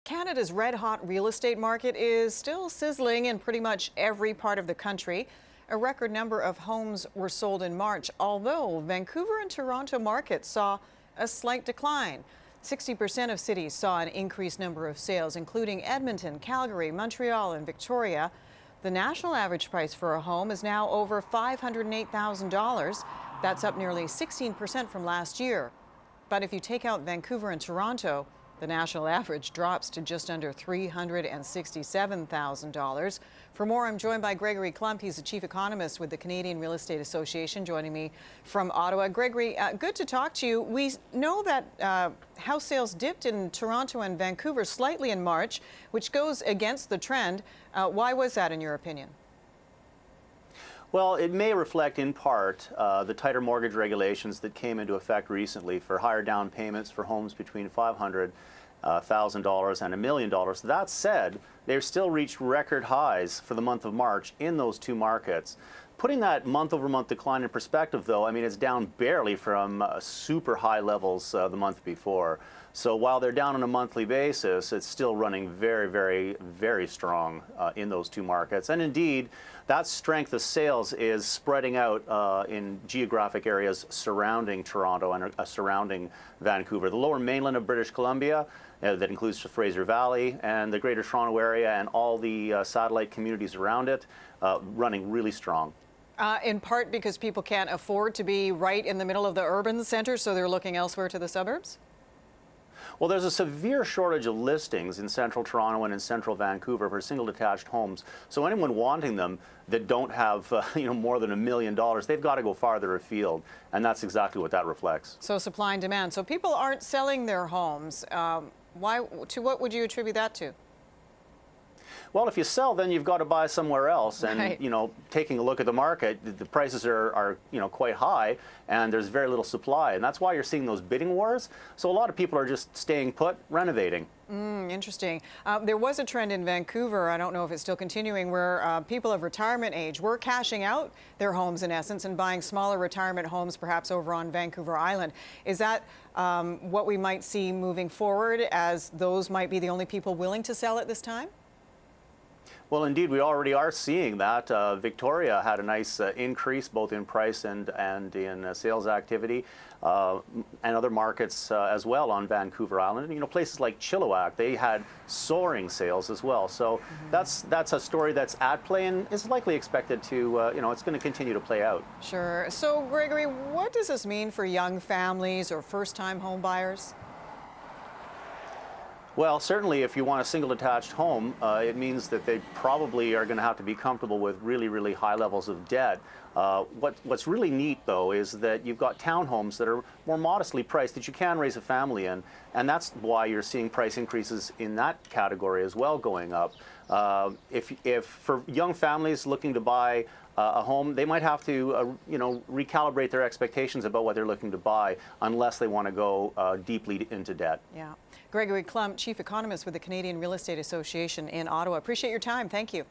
Canada's red-hot real estate market is still sizzling in pretty much every part of the country. A record number of homes were sold in March, although Vancouver and Toronto markets saw a slight decline. 60% of cities saw an increased number of sales, including Edmonton, Calgary, Montreal, and Victoria. The national average price for a home is now over $508,000. That's up nearly 16% from last year. But if you take out Vancouver and Toronto, the national average drops to just under $367,000. For more, I'm joined by Gregory Klump. He's the chief economist with the Canadian Real Estate Association, joining me from Ottawa. Gregory, good to talk to you. We know that house sales dipped in Toronto and Vancouver slightly in March, which goes against the trend. Why was that, in your opinion? Well, it may reflect in part the tighter mortgage regulations that came into effect recently for higher down payments for homes between $500,000 and $1 million. That said, they've still reached record highs for the month of March in those two markets. Putting that month-over-month decline in perspective, though, I mean, it's down barely from super high levels the month before. So while they're down on a monthly basis, it's still running very, very, very strong in those two markets. And indeed, that strength of sales is spreading out in geographic areas surrounding Toronto and surrounding Vancouver. The lower mainland of British Columbia, that includes the Fraser Valley and the Greater Toronto Area and all the satellite communities around it, running really strong. In part because people can't afford to be right in the middle of the urban center, so they're looking elsewhere to the suburbs? Well, there's a severe shortage of listings in central Toronto and in central Vancouver for single detached homes. So anyone wanting them that don't have more than $1 million, they've got to go farther afield, and that's exactly what that reflects. So supply and demand. So people aren't selling their homes. To what would you attribute that to? Well, if you sell, then you've got to buy somewhere else. And, right. Taking a look at the market, the prices are quite high, and there's very little supply. And that's why you're seeing those bidding wars. So a lot of people are just staying put, renovating. Interesting. There was a trend in Vancouver, I don't know if it's still continuing, where people of retirement age were cashing out their homes, in essence, and buying smaller retirement homes, perhaps over on Vancouver Island. Is that what we might see moving forward, as those might be the only people willing to sell at this time? Well, indeed, we already are seeing that. Victoria had a nice increase both in price and in sales activity, and other markets as well on Vancouver Island. Places like Chilliwack, they had soaring sales as well. So that's a story that's at play and is likely expected to, it's going to continue to play out. Sure. So, Gregory, what does this mean for young families or first-time home buyers? Well, certainly if you want a single detached home, it means that they probably are going to have to be comfortable with really, really high levels of debt. What's really neat, though, is that you've got townhomes that are more modestly priced that you can raise a family in, and that's why you're seeing price increases in that category as well going up. If for young families looking to buy a home, they might have to, recalibrate their expectations about what they're looking to buy, unless they want to go deeply into debt. Yeah. Gregory Klump, chief economist with the Canadian Real Estate Association in Ottawa. Appreciate your time. Thank you.